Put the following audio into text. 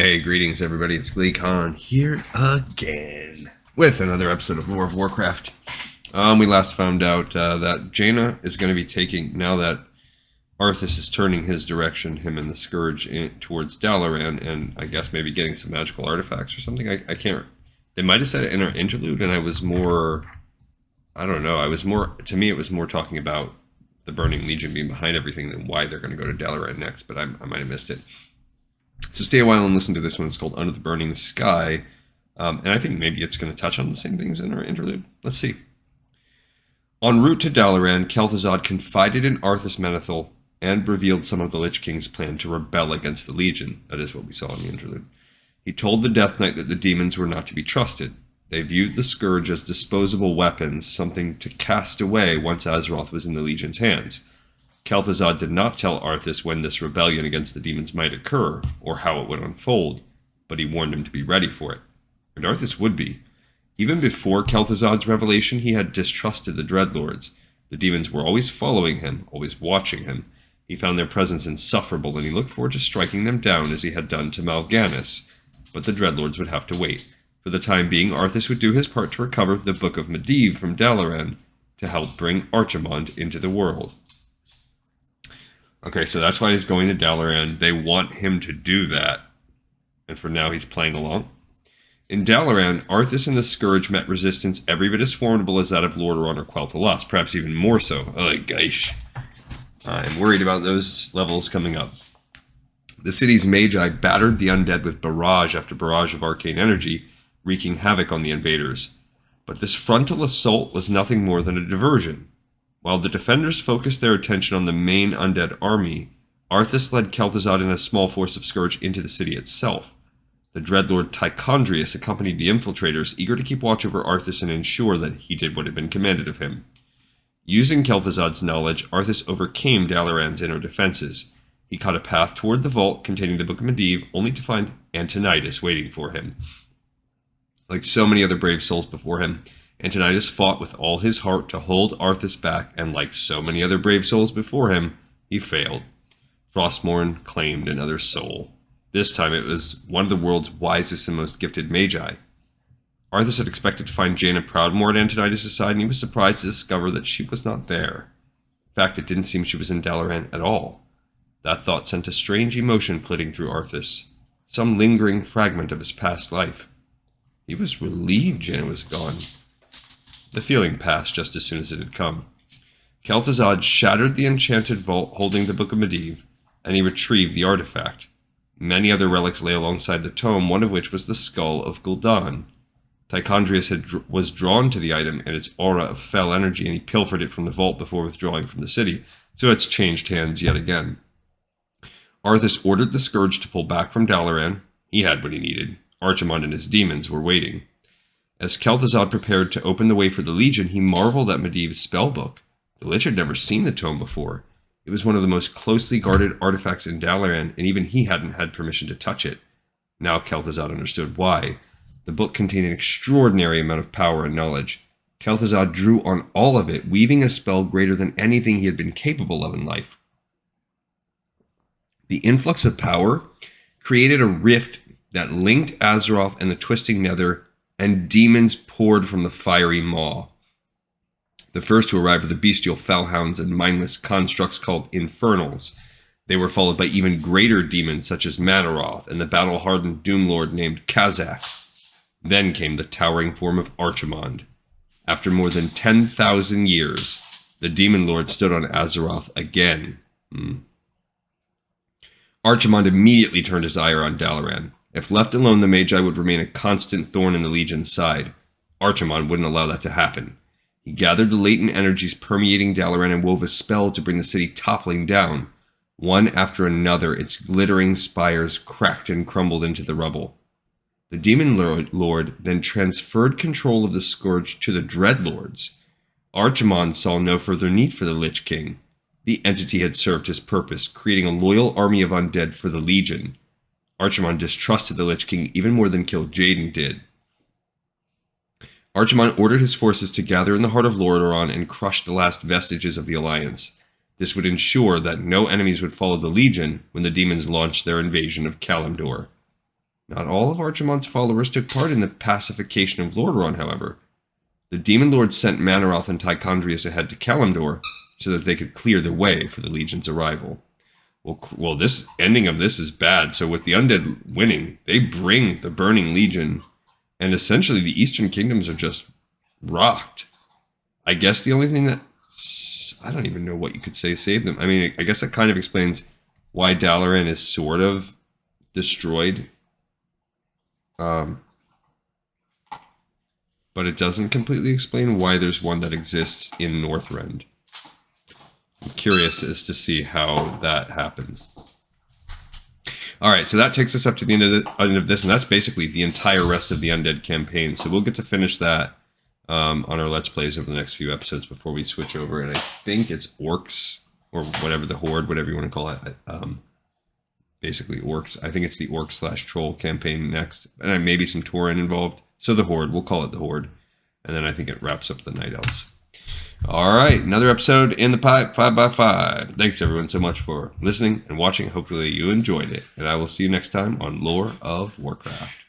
Hey, greetings everybody, it's Lich King here again with another episode of World of Warcraft. We last found out that Jaina is going to be taking, now that Arthas is turning his direction, him and the Scourge, towards Dalaran, and I guess maybe getting some magical artifacts or something. I can't, they might have said it in our interlude, and I was more, I don't know, to me it was more talking about the Burning Legion being behind everything than why they're going to go to Dalaran next, but I might have missed it. So stay a while and listen to this one. It's called Under the Burning Sky. And I think maybe it's going to touch on the same things in our interlude. Let's see. En route to Dalaran, Kel'Thuzad confided in Arthas Menethil and revealed some of the Lich King's plan to rebel against the Legion. That is what we saw in the interlude. He told the Death Knight that the demons were not to be trusted. They viewed the Scourge as disposable weapons, something to cast away once Azeroth was in the Legion's hands. Kel'Thuzad did not tell Arthas when this rebellion against the demons might occur, or how it would unfold, but he warned him to be ready for it. And Arthas would be. Even before Kel'Thuzad's revelation, he had distrusted the Dreadlords. The demons were always following him, always watching him. He found their presence insufferable, and he looked forward to striking them down as he had done to Mal'Ganis. But the Dreadlords would have to wait. For the time being, Arthas would do his part to recover the Book of Medivh from Dalaran to help bring Archimonde into the world. Okay, so that's why he's going to Dalaran. They want him to do that. And for now, he's playing along. In Dalaran, Arthas and the Scourge met resistance every bit as formidable as that of Lordaeron or Quel'Thalas, perhaps even more so. Oh, gosh. I'm worried about those levels coming up. The city's Magi battered the undead with barrage after barrage of arcane energy, wreaking havoc on the invaders. But this frontal assault was nothing more than a diversion. While the defenders focused their attention on the main undead army, Arthas led Kel'Thuzad and a small force of Scourge into the city itself. The Dreadlord Tychondrius accompanied the infiltrators, eager to keep watch over Arthas and ensure that he did what had been commanded of him. Using Kel'Thuzad's knowledge, Arthas overcame Dalaran's inner defenses. He cut a path toward the vault containing the Book of Medivh, only to find Antonidas waiting for him. Like so many other brave souls before him, Antonidas fought with all his heart to hold Arthas back, and like so many other brave souls before him, he failed. Frostmourne claimed another soul. This time it was one of the world's wisest and most gifted magi. Arthas had expected to find Jaina Proudmoore at Antonidas' side, and he was surprised to discover that she was not there. In fact, it didn't seem she was in Dalaran at all. That thought sent a strange emotion flitting through Arthas, some lingering fragment of his past life. He was relieved Jaina was gone. The feeling passed just as soon as it had come. Kel'Thuzad shattered the enchanted vault holding the Book of Medivh, and he retrieved the artifact. Many other relics lay alongside the tome, one of which was the skull of Gul'dan. Tychondrius was drawn to the item and its aura of fell energy, and he pilfered it from the vault before withdrawing from the city, so it's changed hands yet again. Arthas ordered the Scourge to pull back from Dalaran. He had what he needed. Archimonde and his demons were waiting. As Kel'Thuzad prepared to open the way for the Legion, he marveled at Medivh's spellbook. The Lich had never seen the tome before. It was one of the most closely guarded artifacts in Dalaran, and even he hadn't had permission to touch it. Now Kel'Thuzad understood why. The book contained an extraordinary amount of power and knowledge. Kel'Thuzad drew on all of it, weaving a spell greater than anything he had been capable of in life. The influx of power created a rift that linked Azeroth and the Twisting Nether, and demons poured from the fiery maw. The first to arrive were the bestial fellhounds and mindless constructs called infernals. They were followed by even greater demons such as Manaroth and the battle-hardened Doomlord named Kazak. Then came the towering form of Archimonde. After more than 10,000 years, the Demon Lord stood on Azeroth again. Archimonde immediately turned his ire on Dalaran. If left alone, the Magi would remain a constant thorn in the Legion's side. Archimonde wouldn't allow that to happen. He gathered the latent energies permeating Dalaran and wove a spell to bring the city toppling down. One after another, its glittering spires cracked and crumbled into the rubble. The Demon Lord then transferred control of the Scourge to the Dreadlords. Archimonde saw no further need for the Lich King. The entity had served his purpose, creating a loyal army of undead for the Legion. Archimonde distrusted the Lich King even more than Kil'jaeden did. Archimonde ordered his forces to gather in the heart of Lordaeron and crush the last vestiges of the Alliance. This would ensure that no enemies would follow the Legion when the demons launched their invasion of Kalimdor. Not all of Archimonde's followers took part in the pacification of Lordaeron, however. The Demon Lord sent Manaroth and Tychondrius ahead to Kalimdor so that they could clear the way for the Legion's arrival. Well, this ending of this is bad. So with the undead winning, they bring the Burning Legion, and essentially the Eastern Kingdoms are just rocked. I guess the only thing that... I don't even know what you could say saved them. I mean, I guess that kind of explains why Dalaran is sort of destroyed. But it doesn't completely explain why there's one that exists in Northrend. I'm curious as to see how that happens. Alright, so that takes us up to the end of this, and that's basically the entire rest of the Undead campaign. So we'll get to finish that on our Let's Plays over the next few episodes before we switch over. And I think it's Orcs, or whatever, the Horde, whatever you want to call it. Basically Orcs. I think it's the Orc/Troll campaign next. And maybe some Tauren involved. So the Horde, we'll call it the Horde. And then I think it wraps up the Night Elves. Alright, another episode in the pipe, 5x5. Thanks everyone so much for listening and watching. Hopefully you enjoyed it. And I will see you next time on Lore of Warcraft.